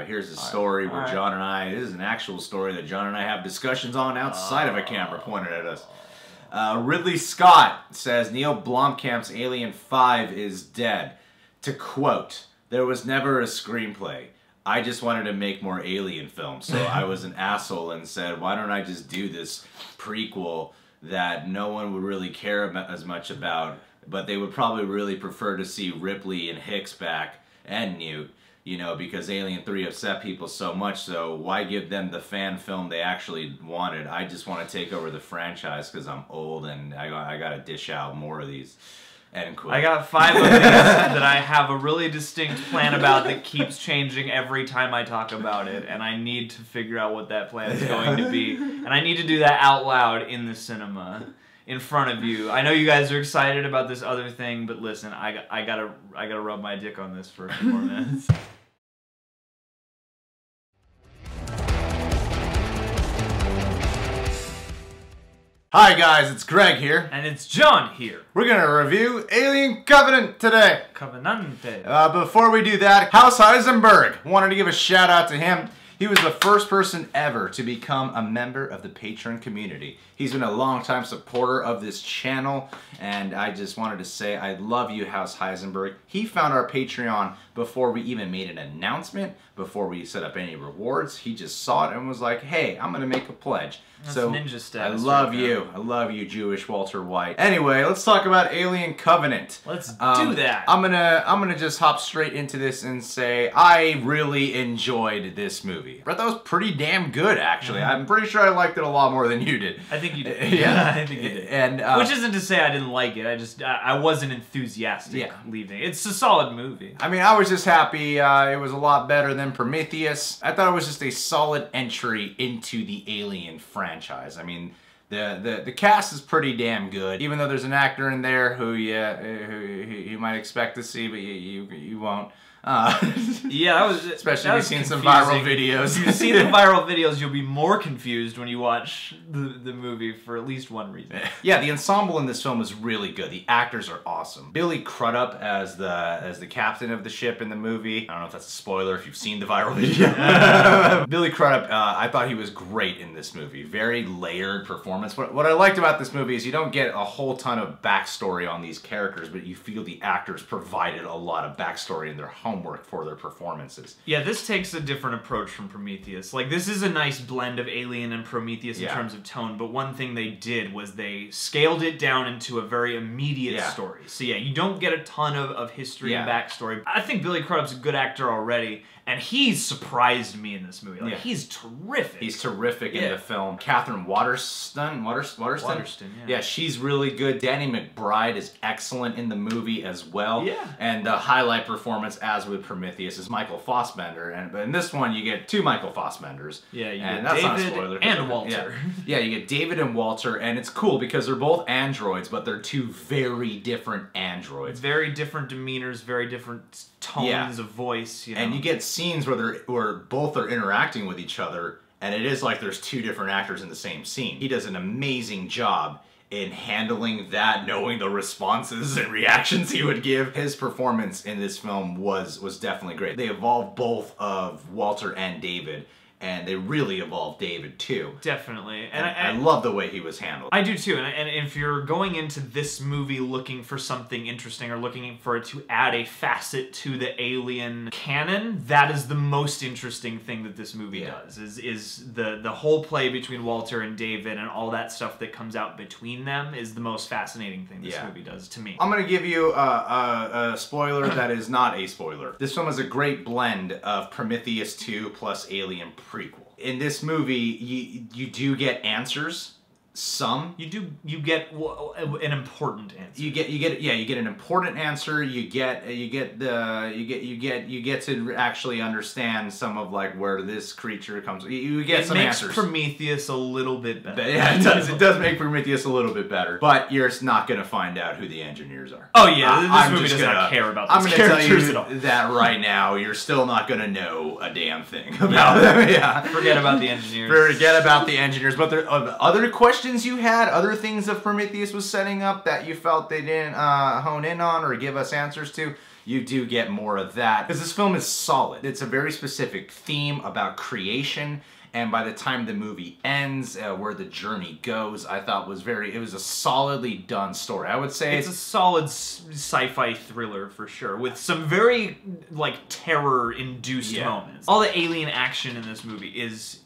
Here's a story where John and I, this is an actual story that John and I have discussions on outside of a camera pointed at us. Ridley Scott says Neil Blomkamp's Alien 5 is dead. To quote, "There was never a screenplay. I just wanted to make more Alien films, so I was an asshole and said, why don't I just do this prequel that no one would really care as much about, but they would probably really prefer to see Ripley and Hicks back, and Newt, you know, because Alien 3 upset people so much, so why give them the fan film they actually wanted? I just want to take over the franchise because I'm old and I got to dish out more of these." End quote. I got 5 of these that I have a really distinct plan about that keeps changing every time I talk about it, and I need to figure out what that plan is going to be. And I need to do that out loud in the cinema, in front of you. I know you guys are excited about this other thing, but listen, I gotta rub my dick on this for a few more minutes. Hi guys, it's Greg here. And it's John here. We're gonna review Alien Covenant today. Covenante. Before we do that, House Heisenberg. Wanted to give a shout out to him. He was the first person ever to become a member of the Patreon community. He's been a longtime supporter of this channel, and I just wanted to say I love you, House Heisenberg. He found our Patreon before we even made an announcement, before we set up any rewards. He just saw it and was like, hey, I'm gonna make a pledge. That's so ninja status. I love you. I love you, Jewish Walter White. Anyway, let's talk about Alien Covenant. Let's do that. I'm gonna just hop straight into this and say I really enjoyed this movie. I thought that was pretty damn good, actually. I'm pretty sure I liked it a lot more than you did. I think you did. Yeah, I think you did. And which isn't to say I didn't like it. I wasn't enthusiastic leaving. It's a solid movie. I mean, I was just happy it was a lot better than Prometheus. I thought it was just a solid entry into the Alien franchise. I mean, the cast is pretty damn good. Even though there's an actor in there who you might expect to see, but you won't. Yeah, that was especially that if you've was seen confusing. some viral videos. If you've seen the viral videos, you'll be more confused when you watch the movie for at least one reason. Yeah, the ensemble in this film is really good. The actors are awesome. Billy Crudup as the captain of the ship in the movie. I don't know if that's a spoiler if you've seen the viral video. Billy Crudup, I thought he was great in this movie. Very layered performance. What I liked about this movie is you don't get a whole ton of backstory on these characters, but you feel the actors provided a lot of backstory in their homework for their performances. Yeah, this takes a different approach from Prometheus. Like, this is a nice blend of Alien and Prometheus in terms of tone, but one thing they did was they scaled it down into a very immediate story. So yeah, you don't get a ton of history and backstory. I think Billy Crudup's a good actor already, and he's surprised me in this movie. Like, he's terrific. He's terrific in the film. Catherine Waterston? Yeah, she's really good. Danny McBride is excellent in the movie as well. Yeah. And the highlight performance, as with Prometheus, is Michael Fassbender. But in this one, you get 2 Michael Fassbenders. Yeah, you and get that's not a David spoiler, and Walter. Yeah, you get David and Walter, and it's cool because they're both androids, but they're 2 very different androids. Very different demeanors, very different tones of voice. You know? And you get scenes where both are interacting with each other, and it is like there's 2 different actors in the same scene. He does an amazing job in handling that, knowing the responses and reactions he would give. His performance in this film was definitely great. They evolved both of Walter and David, and they really evolved David too. Definitely. And I love the way he was handled. I do too, and if you're going into this movie looking for something interesting or looking for it to add a facet to the Alien canon, that is the most interesting thing that this movie does, is the whole play between Walter and David and all that stuff that comes out between them is the most fascinating thing this movie does to me. I'm going to give you a spoiler that is not a spoiler. This film is a great blend of Prometheus 2 plus Alien prequel. In this movie, you do get answers. Some you get an important answer. You get an important answer. You get to actually understand some of like where this creature comes. You get some answers. It makes Prometheus a little bit better. Yeah, it does. It does make Prometheus a little bit better. But you're not going to find out who the engineers are. Oh yeah, this movie does not care about those characters at all. I'm going to tell you that right now. You're still not going to know a damn thing about them. Yeah. Forget about the engineers. Forget about the engineers. But there are other questions you had, other things that Prometheus was setting up that you felt they didn't hone in on or give us answers to. you do get more of that. Because this film is solid. It's a very specific theme about creation, and by the time the movie ends, where the journey goes, I thought it was a solidly done story. I would say it's a solid sci-fi thriller for sure, with some very, like, terror-induced moments. All the alien action in this movie is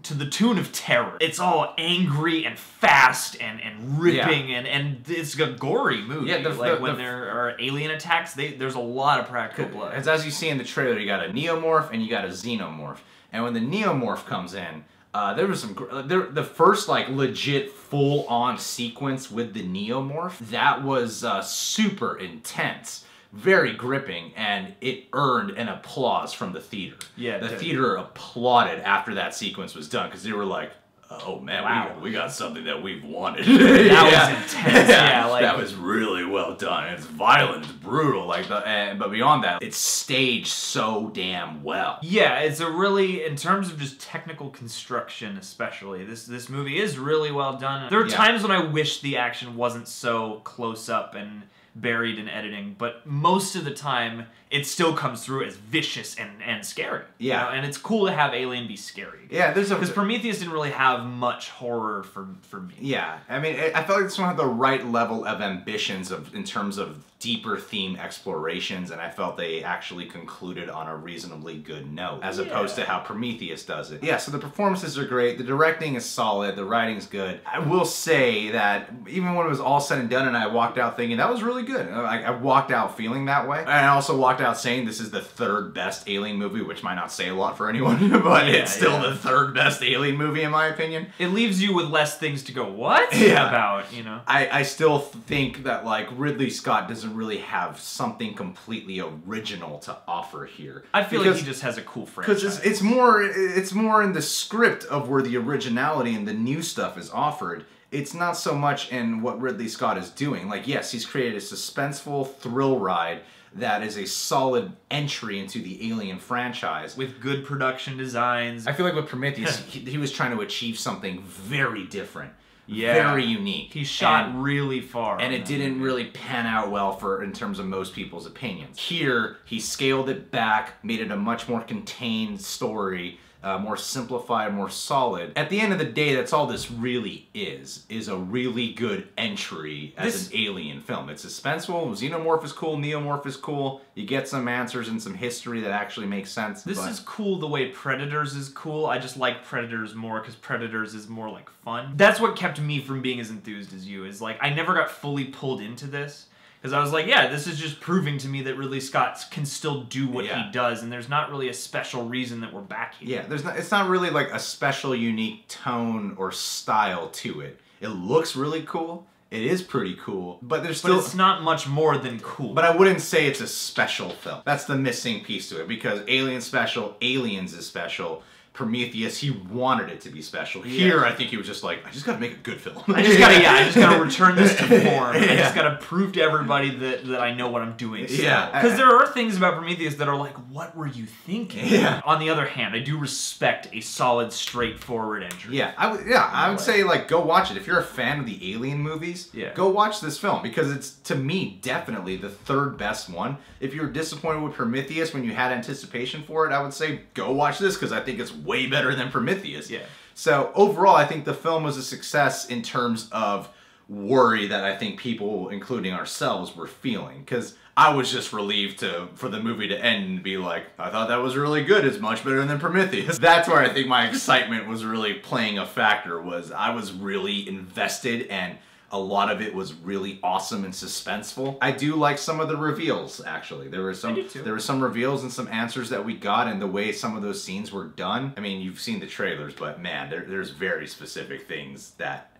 to the tune of terror. It's all angry and fast and ripping, and it's a gory movie. Yeah, when there are alien attacks, there's a lot of practical blood. As you see in the trailer, you got a neomorph and you got a xenomorph. And when the neomorph comes in, there was the first like legit full-on sequence with the neomorph, that was super intense, very gripping, and it earned an applause from the theater. Yeah, the theater applauded after that sequence was done, because they were like, oh man, wow, we got something that we've wanted. That was intense. Yeah, like, that was really well done. It's violent, it's brutal, like but beyond that, it's staged so damn well. Yeah, it's a really, in terms of just technical construction especially, this movie is really well done. There are times when I wish the action wasn't so close up and buried in editing, but most of the time it still comes through as vicious and scary. Yeah. You know? And it's cool to have Alien be scary. Yeah, because Prometheus didn't really have much horror for me. Yeah, I mean, I felt like this one had the right level of ambitions in terms of deeper theme explorations, and I felt they actually concluded on a reasonably good note, as opposed to how Prometheus does it. Yeah, so the performances are great, the directing is solid, the writing's good. I will say that even when it was all said and done and I walked out thinking that was really good, I walked out feeling that way. And I also walked out saying this is the third best Alien movie, which might not say a lot for anyone, but it's still the third best Alien movie in my opinion. It leaves you with less things to go, what? About, you know? I still think that, like, Ridley Scott doesn't really have something completely original to offer here. I feel like he just has a cool franchise. Because it's more in the script of where the originality and the new stuff is offered. It's not so much in what Ridley Scott is doing. Like, yes, he's created a suspenseful thrill ride that is a solid entry into the Alien franchise. With good production designs. I feel like with Prometheus, he was trying to achieve something very different. Very unique. He shot really far. And it didn't really pan out well in terms of most people's opinions. Here, he scaled it back, made it a much more contained story, more simplified, more solid. At the end of the day, that's all this really is a really good entry as an Alien film. It's suspenseful, Xenomorph is cool, Neomorph is cool, you get some answers and some history that actually makes sense. This is cool the way Predators is cool. I just like Predators more because Predators is more like fun. That's what kept me from being as enthused as you, is like I never got fully pulled into this. Because I was like, yeah, this is just proving to me that Ridley Scott can still do what he does, and there's not really a special reason that we're back here. Yeah, it's not really like a special, unique tone or style to it. It looks really cool. It is pretty cool, but there's still... But it's not much more than cool. But I wouldn't say it's a special film. That's the missing piece to it, because Alien's special, Aliens is special. Prometheus, he wanted it to be special. Here, I think he was just like, I just gotta make a good film. I just gotta return this to form. I just gotta prove to everybody that I know what I'm doing. Yeah. Because there are things about Prometheus that are like, what were you thinking? Yeah. On the other hand, I do respect a solid, straightforward entry. Yeah, I would say, like, go watch it. If you're a fan of the Alien movies, go watch this film, because it's, to me, definitely the third best one. If you were disappointed with Prometheus when you had anticipation for it, I would say go watch this, because I think it's way better than Prometheus. Yeah. So overall, I think the film was a success in terms of worry that I think people, including ourselves, were feeling. Because I was just relieved for the movie to end and be like, I thought that was really good. It's much better than Prometheus. That's where I think my excitement was really playing a factor. Was I was really invested, and a lot of it was really awesome and suspenseful. I do like some of the reveals, actually. There were some reveals and some answers that we got, and the way some of those scenes were done. I mean, you've seen the trailers, but man, there's very specific things that...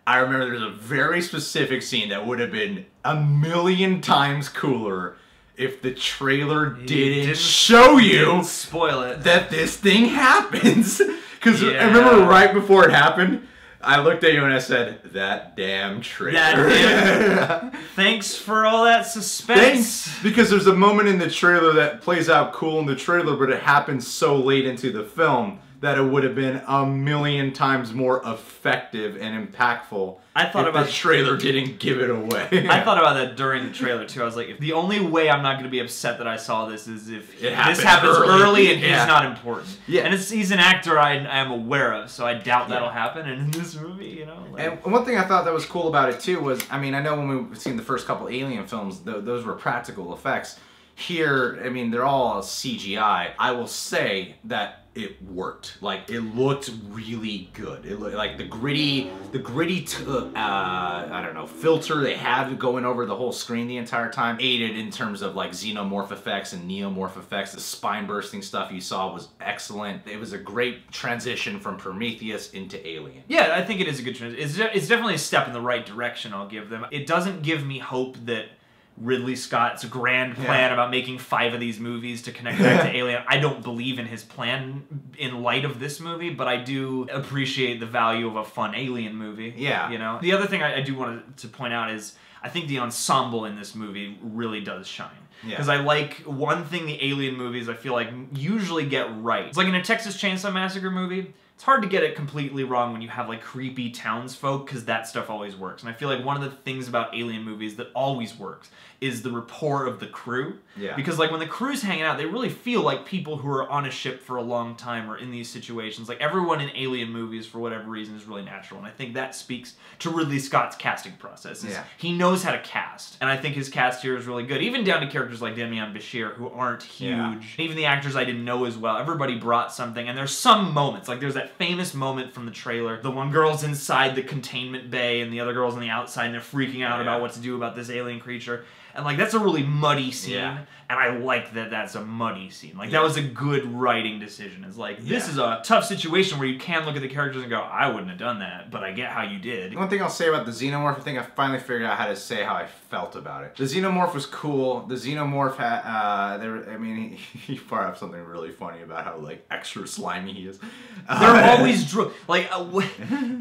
I remember there's a very specific scene that would have been a million times cooler if the trailer didn't show you... spoil it. ...that this thing happens. Because I remember right before it happened, I looked at you and I said, that damn trailer. That damn... Thanks for all that suspense. Thanks, because there's a moment in the trailer that plays out cool in the trailer, but it happens so late into the film that it would have been a million times more effective and impactful. I thought if the trailer didn't give it away. I thought about that during the trailer too. I was like, if the only way I'm not going to be upset that I saw this is if this happens early and he's not important. Yeah. And he's an actor I am aware of, so I doubt that'll happen. And in this movie, you know. Like... And one thing I thought that was cool about it too was, I mean, I know when we've seen the first couple Alien films, those were practical effects. Here, I mean, they're all CGI. I will say that it worked. Like, it looked really good. It looked like the gritty, I don't know, filter they had going over the whole screen the entire time aided in terms of like xenomorph effects and neomorph effects. The spine bursting stuff you saw was excellent. It was a great transition from Prometheus into Alien. Yeah, I think it is a good transition. It's definitely a step in the right direction, I'll give them. It doesn't give me hope that Ridley Scott's grand plan about making 5 of these movies to connect back to Alien. I don't believe in his plan in light of this movie, but I do appreciate the value of a fun Alien movie. Yeah. You know? The other thing I do want to point out is I think the ensemble in this movie really does shine. Because I like one thing the Alien movies I feel like usually get right. It's like in a Texas Chainsaw Massacre movie, it's hard to get it completely wrong when you have like creepy townsfolk, because that stuff always works. And I feel like one of the things about Alien movies that always works is the rapport of the crew. Yeah. Because like when the crew's hanging out, they really feel like people who are on a ship for a long time or in these situations. Like everyone in Alien movies, for whatever reason, is really natural. And I think that speaks to Ridley Scott's casting process. He knows how to cast. And I think his cast here is really good. Even down to characters like Demian Bashir, who aren't huge. Even the actors I didn't know as well. Everybody brought something. And there's some moments. Like there's that famous moment from the trailer. The one girl's inside the containment bay and the other girl's on the outside and they're freaking out about what to do about this alien creature. And like that's a really muddy scene, and I like that that's a muddy scene. Like that was a good writing decision. It's like this is a tough situation where you can look at the characters and go, I wouldn't have done that, but I get how you did. One thing I'll say about the xenomorph thing, I finally figured out how to say how I felt about it. The xenomorph was cool. The xenomorph had, I mean, he brought up something really funny about how like extra slimy he is. They're always like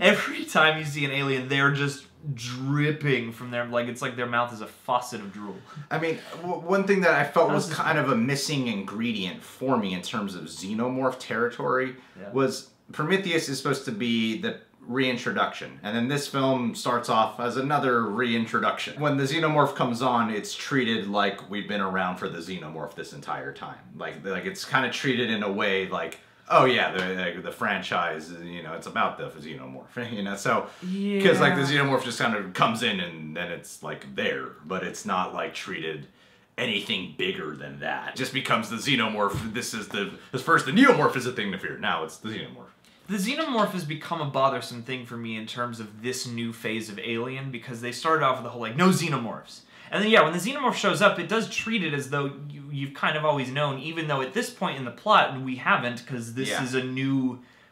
every time you see an alien, they're just dripping from their, like, it's like their mouth is a faucet of drool. I mean, one thing that I felt was kind of a missing ingredient for me in terms of xenomorph territory was Prometheus is supposed to be the reintroduction, and then this film starts off as another reintroduction. When the xenomorph comes on, it's treated like we've been around for the xenomorph this entire time. Like it's kind of treated in a way like, oh yeah, the franchise, you know, it's about the xenomorph, you know, so, because like the xenomorph just kind of comes in and then it's like there, but it's not like treated anything bigger than that. It just becomes the xenomorph. This is first the neomorph is a thing to fear, now it's the xenomorph. The xenomorph has become a bothersome thing for me in terms of this new phase of Alien, because they started off with the whole like, no xenomorphs. And then, yeah, when the xenomorph shows up, it does treat it as though you've kind of always known, even though at this point in the plot, we haven't, because this is a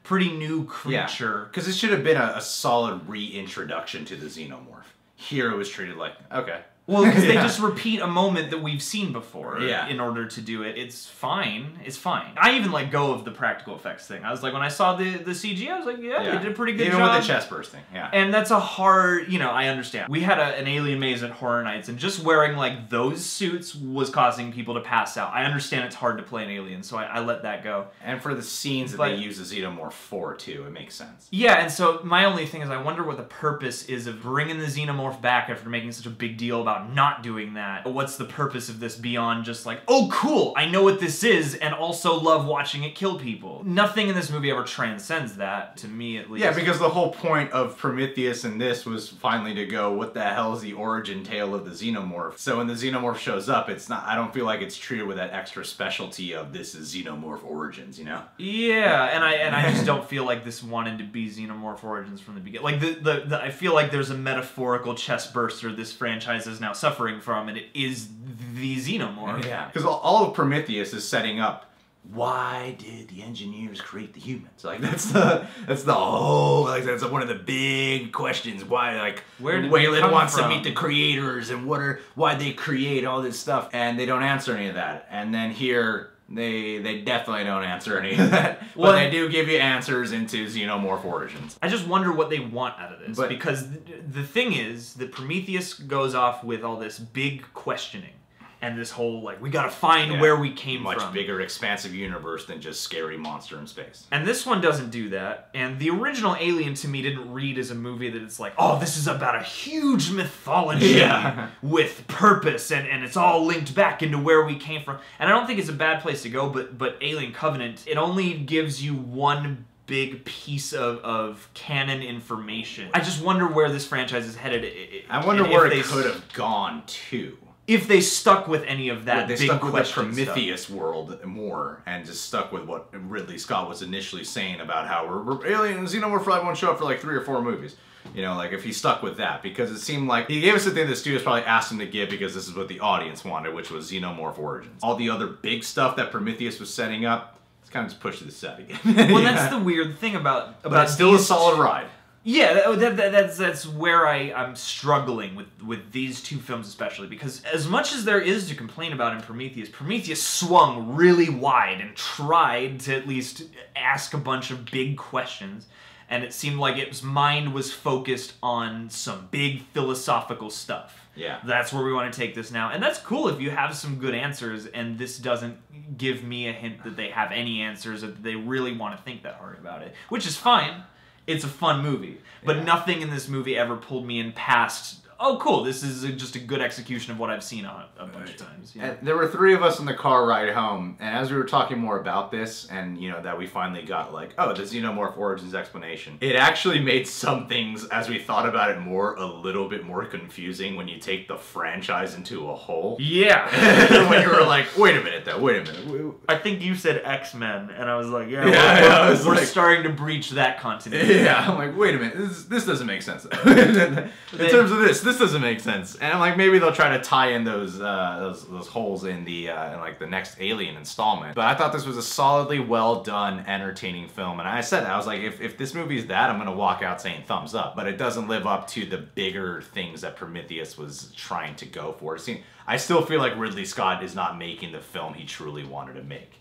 pretty new creature. Because it should have been a solid reintroduction to the xenomorph. Here it was treated like, okay. Well, because they just repeat a moment that we've seen before in order to do it. It's fine. It's fine. I even let go of the practical effects thing. I was like, when I saw the CG, I was like, they did a pretty good job. Even with the chest bursting, And that's a hard, you know, I understand. We had an alien maze at Horror Nights, and just wearing, like, those suits was causing people to pass out. I understand it's hard to play an alien, so I let that go. And for the scenes that they use the xenomorph for, too, it makes sense. Yeah, and so my only thing is I wonder what the purpose is of bringing the xenomorph back after making such a big deal about not doing that. What's the purpose of this beyond just like, oh cool, I know what this is, and also love watching it kill people? Nothing in this movie ever transcends that, to me at least. Yeah, because the whole point of Prometheus and this was finally to go, what the hell is the origin tale of the xenomorph? So when the xenomorph shows up, it's not, I don't feel like it's treated with that extra specialty of this is xenomorph origins, you know? Yeah, and I just don't feel like this wanted to be xenomorph origins from the beginning. Like I feel like there's a metaphorical chest burster this franchise is now suffering from, and it is the xenomorph. Yeah, because all of Prometheus is setting up, why did the engineers create the humans? Like that's the whole, like that's one of the big questions. Why, like, Wayland wants to meet the creators and why they create all this stuff, and they don't answer any of that. And then here they definitely don't answer any of that. But they do give you answers into xenomorph origins. I just wonder what they want out of this, because the thing is that Prometheus goes off with all this big questioning. and this whole, like, we gotta find where we came from. Much bigger, expansive universe than just scary monster in space. And this one doesn't do that. And the original Alien, to me, didn't read as a movie that it's like, oh, this is about a huge mythology with purpose, and it's all linked back into where we came from. And I don't think it's a bad place to go, but Alien Covenant, it only gives you one big piece of canon information. I just wonder where this franchise is headed. I wonder where it could have gone to. If they stuck with any of that they big stuck with the Prometheus stuff. World more, and just stuck with what Ridley Scott was initially saying about how Alien and Xenomorph probably won't show up for like 3 or 4 movies. You know, like if he stuck with that, because it seemed like he gave us the thing the studios probably asked him to give because this is what the audience wanted, which was Xenomorph Origins. All the other big stuff that Prometheus was setting up, it's kind of just pushed to the side again. Well, that's the weird thing about but it's still a solid ride. Yeah, that's where I'm struggling with these 2 films especially, because as much as there is to complain about in Prometheus swung really wide and tried to at least ask a bunch of big questions, and it seemed like its mind was focused on some big philosophical stuff. Yeah. That's where we want to take this now. And that's cool if you have some good answers, and this doesn't give me a hint that they have any answers or that they really want to think that hard about it, which is fine. It's a fun movie, but nothing in this movie ever pulled me in past, oh cool, this is just a good execution of what I've seen a bunch of times. Yeah. There were 3 of us in the car ride home, and as we were talking more about this, and you know, that we finally got like, oh, the Xenomorph Origins explanation, it actually made some things, as we thought about it more, a little bit more confusing when you take the franchise into a whole. Yeah. When you were like, wait a minute though, wait a minute. I think you said X-Men, and I was like, we're like, starting to breach that continuity. Yeah, I'm like, wait a minute, this doesn't make sense. In terms of this doesn't make sense. And I'm like, maybe they'll try to tie in those holes in the in like the next Alien installment. But I thought this was a solidly well done, entertaining film. And I said that, I was like, if this movie is that, I'm gonna walk out saying thumbs up. But it doesn't live up to the bigger things that Prometheus was trying to go for. I still feel like Ridley Scott is not making the film he truly wanted to make.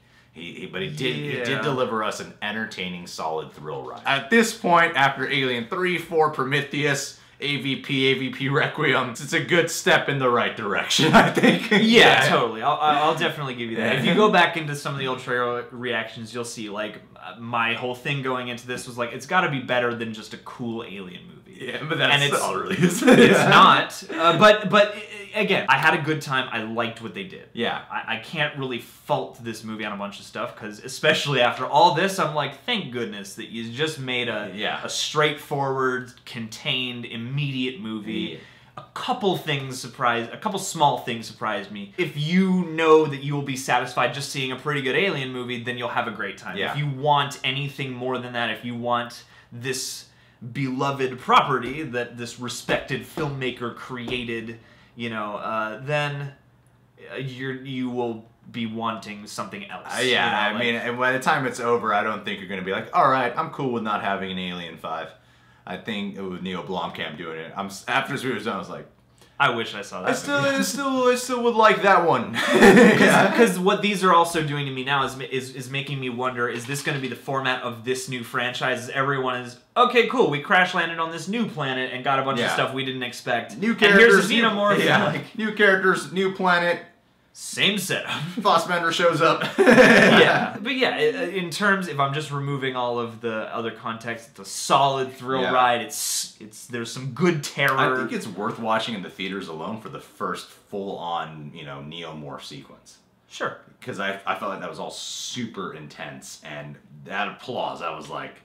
But he did deliver us an entertaining, solid thrill ride. At this point, after Alien 3, 4, Prometheus, AVP Requiem, it's a good step in the right direction, I think. Yeah, totally. I'll definitely give you that. If you go back into some of the old trailer reactions, you'll see, like, my whole thing going into this was like, it's got to be better than just a cool Alien movie. Yeah, but that's all it really is. It's not. But again, I had a good time. I liked what they did. Yeah. I can't really fault this movie on a bunch of stuff, because especially after all this, I'm like, thank goodness that you just made a straightforward, contained, immediate movie. Yeah. A couple small things surprised me. If you know that you will be satisfied just seeing a pretty good Alien movie, then you'll have a great time. Yeah. If you want anything more than that, if you want this beloved property that this respected filmmaker created, you know, then you will be wanting something else. Yeah, you know, I mean, and by the time it's over, I don't think you're going to be like, all right, I'm cool with not having an Alien 5. I think it was Neil Blomkamp doing it. After this movie was done, I was like, I wish I saw that. I still would like that one. Because what these are also doing to me now is making me wonder, is this going to be the format of this new franchise? Everyone is, okay, cool, we crash landed on this new planet and got a bunch of stuff we didn't expect. New characters. And here's a Xenomorph. New characters, new planet. Same setup. Fassbender shows up. Yeah, but yeah, in terms, if I'm just removing all of the other context, it's a solid thrill ride. There's some good terror. I think it's worth watching in the theaters alone for the first full-on, you know, neomorph sequence. Sure. Because I felt like that was all super intense, and that applause, I was like,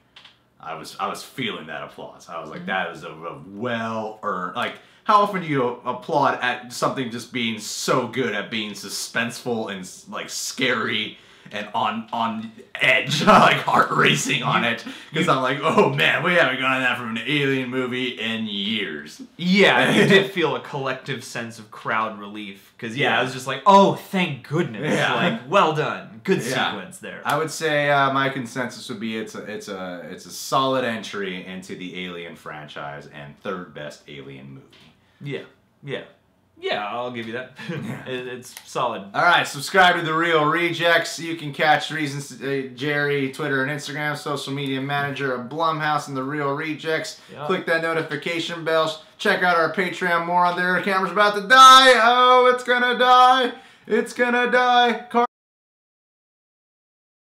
I was feeling that applause. I was like, that was a well-earned, like. How often do you applaud at something just being so good at being suspenseful and like scary and on edge, like heart racing on it? Because I'm like, oh man, we haven't gotten that from an Alien movie in years. Yeah, you did feel a collective sense of crowd relief. Because I was just like, oh, thank goodness, like well done, good sequence there. I would say my consensus would be it's a solid entry into the Alien franchise and third best Alien movie. Yeah, yeah. Yeah, I'll give you that. It's solid. All right, subscribe to The Real Rejects. You can catch Reasons Jerry, Twitter and Instagram, social media manager of Blumhouse and The Real Rejects. Yep. Click that notification bell. Check out our Patreon. More on there. The camera's about to die. Oh, it's gonna die. It's gonna die.